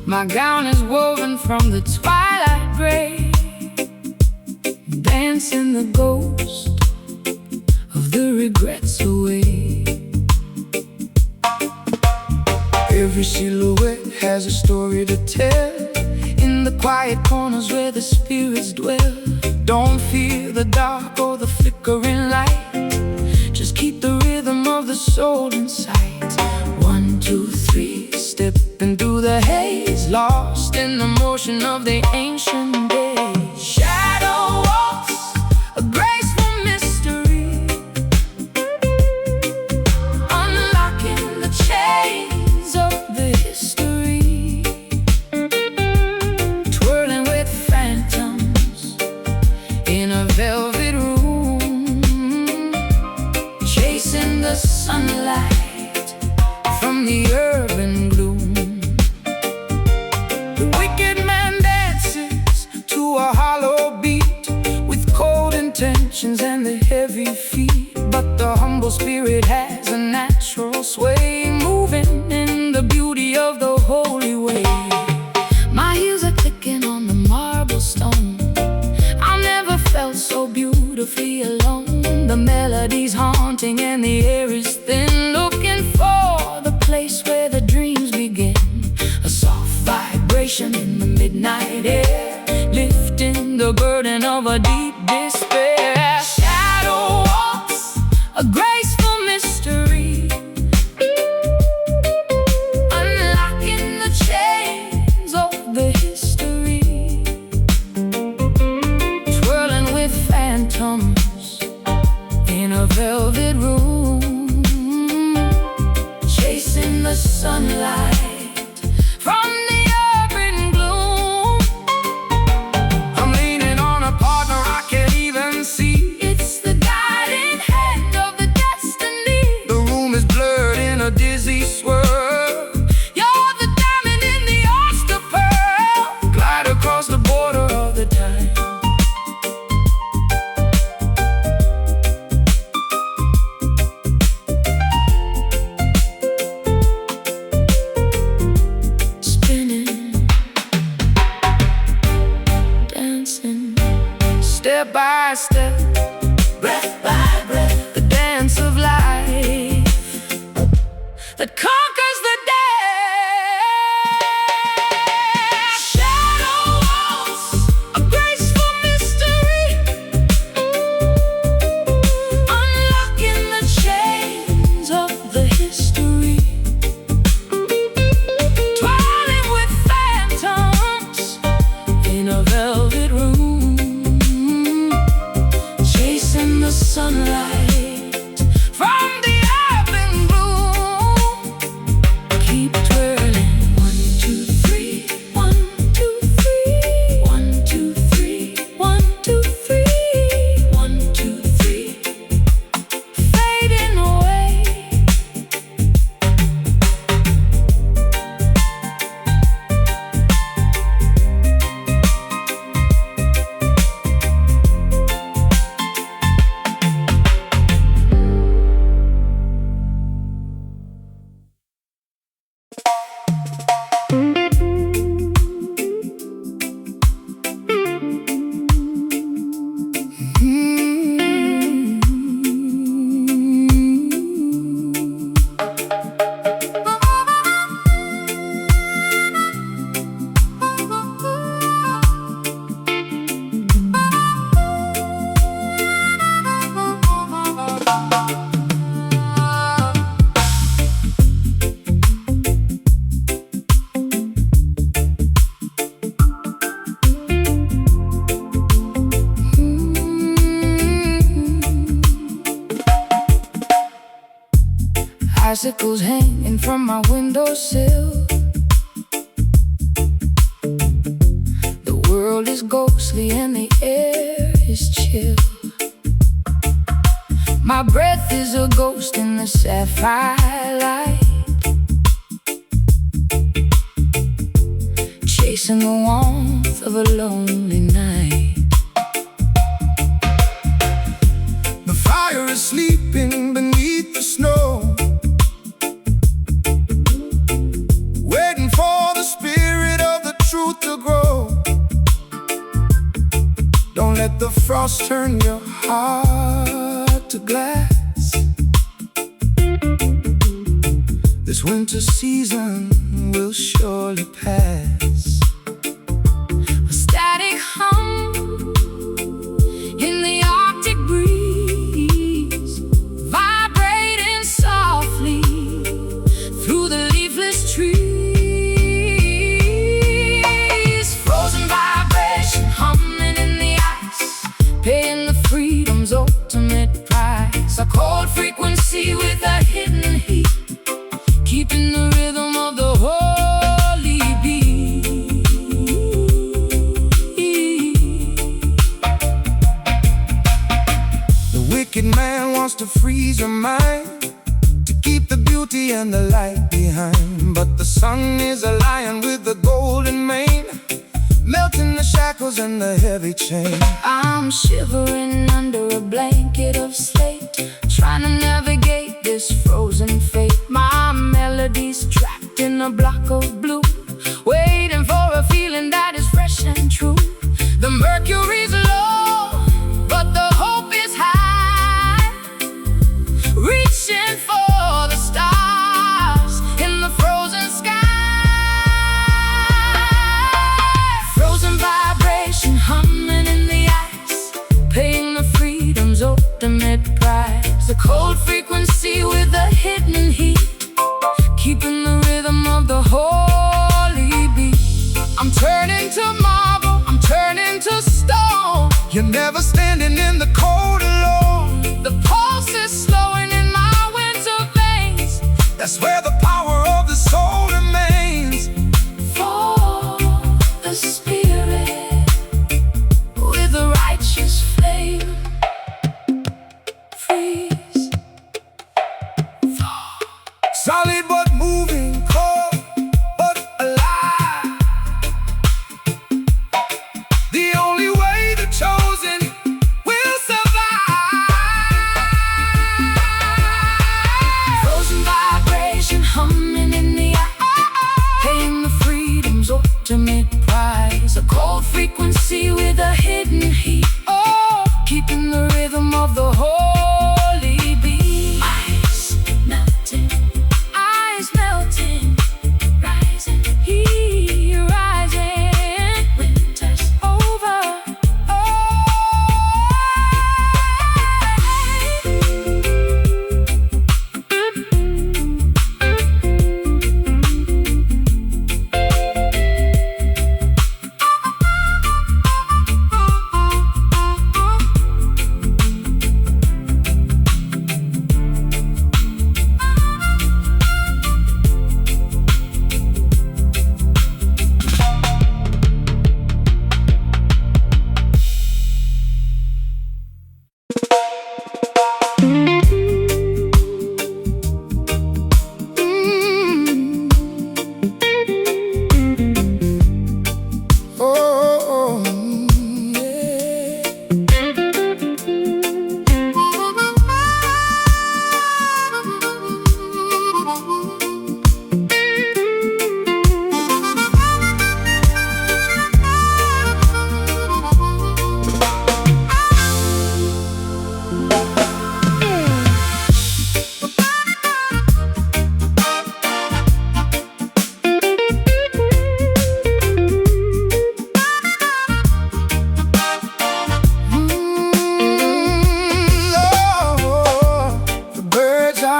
My gown is woven from the twilight gray, dancing the ghost of the regrets away. Every silhouette has a story to tell, in the quiet corners where the spirits dwell. Don't fear the dark or the flickering light, just keep the rhythm of the soul in sight. 1, 2, 3, step into the haze, lost in the motion of the ancient days. Shadow walks, a graceful mystery, unlocking the chains of the history. Twirling with phantoms in a velvet room, chasing the sunlight from the urban gloom. The wicked man dances to a hollow beat, with cold intentions and the heavy feet. But the humble spirit has a natural sway, moving in the beauty of the holy way. My heels are clicking on the marble stone. I never felt so beautifully alone. The melody's haunting and the air is thin, looking for the place where the dreams begin. A soft vibration in the midnight air, Lifting the burden of a deep despair. shadow walks, A graceful mystery, unlocking the chains of the history. twirling with Phantoms in a velvet room, chasing the sunlight from the urban gloom. I'm leaning on a partner I can't even see. It's the guiding hand of the destiny. The room is blurred in a dizzy swirl. You're the diamond in the oyster pearl. Glide across the border of the time. Spinning, dancing, Step by step, breath by breath, the dance of life that conquers the day. shadow walks, A graceful mystery, unlocking the chains of the history. twirling with Phantoms in a velvet room, chasing the sunlight from the urban gloom. bicycles hanging from my windowsill. The world is ghostly and the air is chill. My breath is a ghost in the sapphire light, chasing the warmth of a lonely night. The fire is sleeping beneath the snow, waiting for the spirit of the truth to grow. Don't let the frost turn your heart to glass. This winter season will surely pass. A static hum in the Arctic breeze, vibrating softly through the leafless trees. Frozen vibration humming in the ice, paying the freedom's ultimate price. A cold frequency with a hidden heat, keeping the rhythm of the holy beat. The wicked man wants to freeze your mind, to keep the beauty and the light behind. But the sun is a lion with the golden mane, melting the shackles and the heavy chain. I'm shivering under a blanket of slate, trying to navigate this frozen fate. My melody's trapped in a block of blue, waiting for a feeling that is fresh and true. The mercury's low, but the hope is high, reaching for the stars in the frozen sky. Frozen vibration humming in the ice, paying the freedom's ultimate price. A cold frequency with a hidden heat, keeping the rhythm of the holy beat. I'm turning to marble, I'm turning to stone. You're never standing in the cold alone. The pulse is slowing in my winter veins. That's where the power of the soul remains. For the spirit with a righteous flame, freeze, thaw. Solid but moving, cold but alive. The only way the chosen will survive. Frozen vibration humming in the eye, paying the freedom's ultimate price. A cold frequency with a hidden heat, oh, keeping the rhythm of the holy beat. Ice melting, rising, heat rising. Winter's over,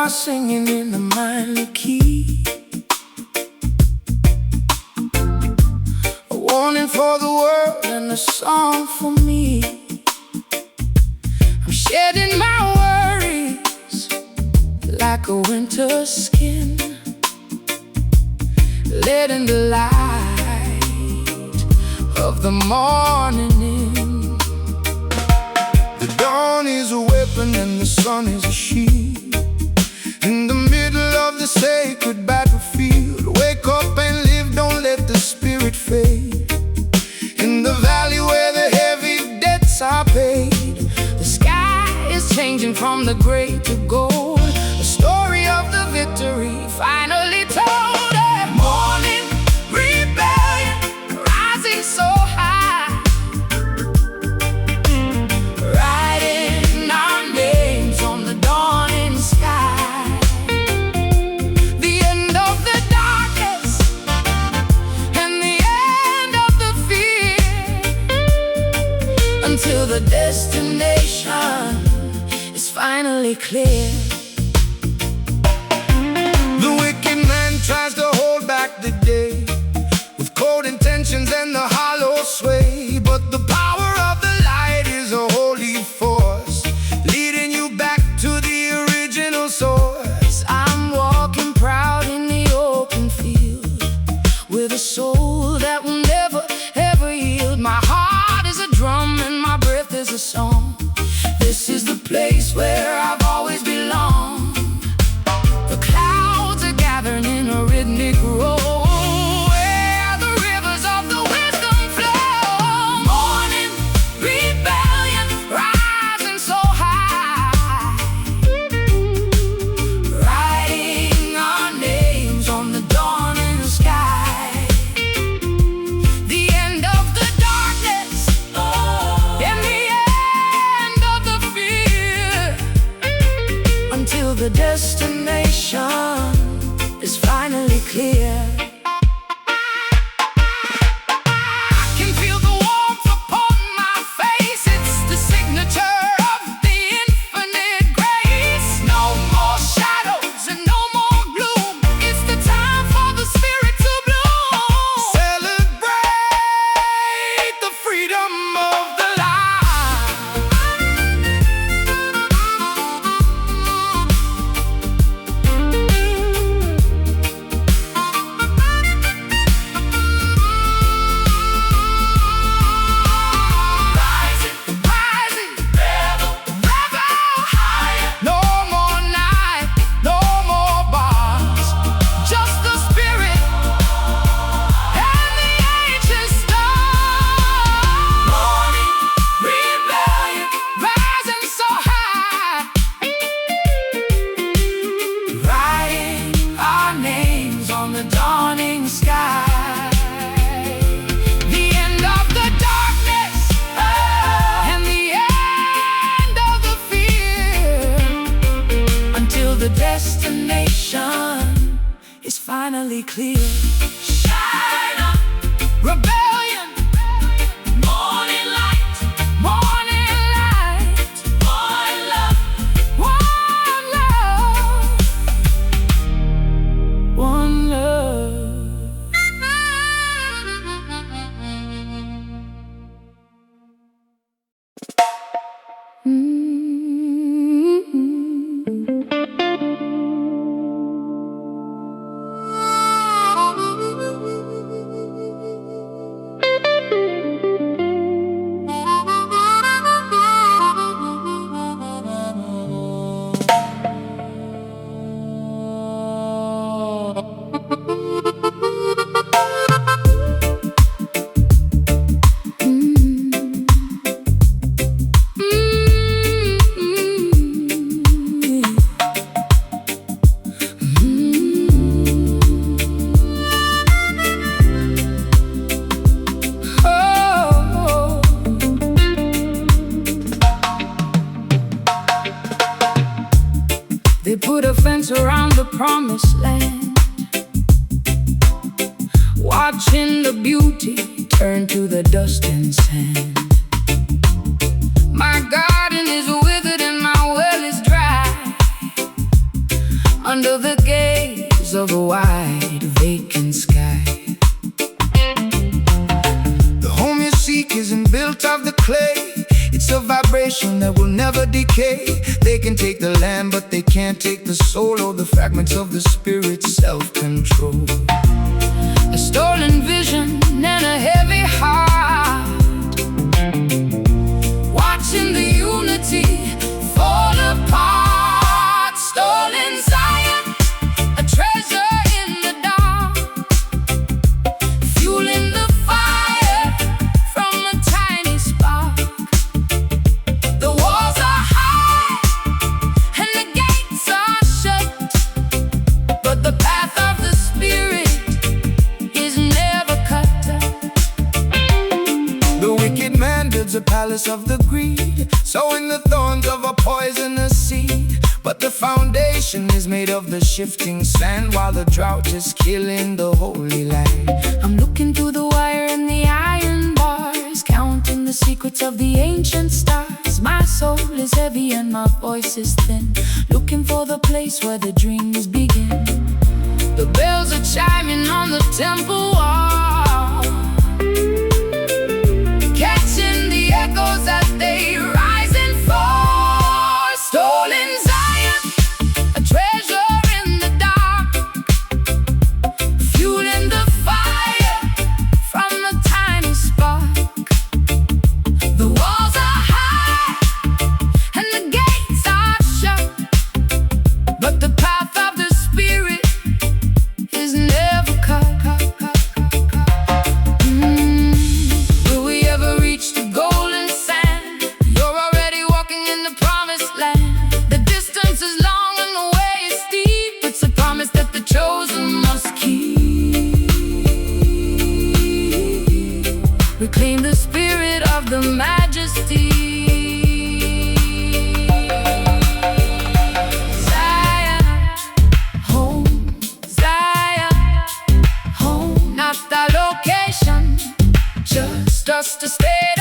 singing in the minor key. A warning for the world and a song for me. I'm shedding my worries like a winter softer skin, letting the light of the morning in. The dawn is a weapon and the sun is a shield. In the middle of the sacred battlefield, wake up and live, don't let the spirit fade. In the valley where the heavy debts are paid, The sky is changing from the gray to gold, a story of the victory finally told. morning rebellion, Rising so high, writing our names on the dawning sky. The end of the darkness and the end of the fear, until the destination is finally clear. the wicked man tries to hold back the day with cold intentions and the hollow sway. But the power of the light is a holy force, leading you back to the original source. I'm walking proud in the open field, with a soul that will never ever yield. My heart is a drum and my breath is a song. This is the place where I've always belonged. The clouds are gathering in a rhythmic row, where the rivers of the wisdom flow. Morning rebellion, rising so high, writing our names on the dawning sky. The end of the darkness and the end of the fear, until the destination is finally clear. I can feel the warmth upon my face. It's the signature of the infinite grace. No more shadows and no more gloom. It's the time for the spirit to bloom. Celebrate the freedom of the light. Rising, rising, rebel, rebel higher. No more night, no more bars, Just the spirit and the ancient stars. morning Rebellion, rising so high, writing our names on the dawning sky. The end of the darkness and the end of the fear, until the destination is finally clear. Shine up, rebellion, morning light, morning light, one love, one love, one love. They put a fence around the promised land, watching the beauty turn to the dust and sand. My garden is withered and my well is dry, under the gaze of a wide vacant sky. The home you seek isn't built of the clay, it's of vibration that will never decay. They can take the land, but they can't take the soul or the fragments of the spirit's self-control. A stolen vision and a heavy heart, watching the unity fall apart. Stolen Zion, a treasure in the dark, fueling the fire from a tiny spark. The walls are high and the gates are shut, but the path of the spirit is never cut. The wicked man builds a palace of the greed, sowing the thorns of a poisonous seed. But the foundation is made of the shifting sand, while the drought is killing the holy land. I'm looking through the wire and the iron bars, counting the secrets of the ancient stars. My soul is heavy and my voice is thin, looking for the place where the dreams begin. The bells are chiming on the temple wall, catching the echoes as they rise and fall. Stolen Zion, a treasure in the dark, fueling the fire from a tiny spark. The walls are high and the gates are shut, but the path of the spirit is never cut. Will we ever reach the golden sand? You're already walking in the promised land. The distance is long and the way is steep. It's a promise that the chosen must keep. Reclaim the spirit of the majesty. Not the location, just us to stay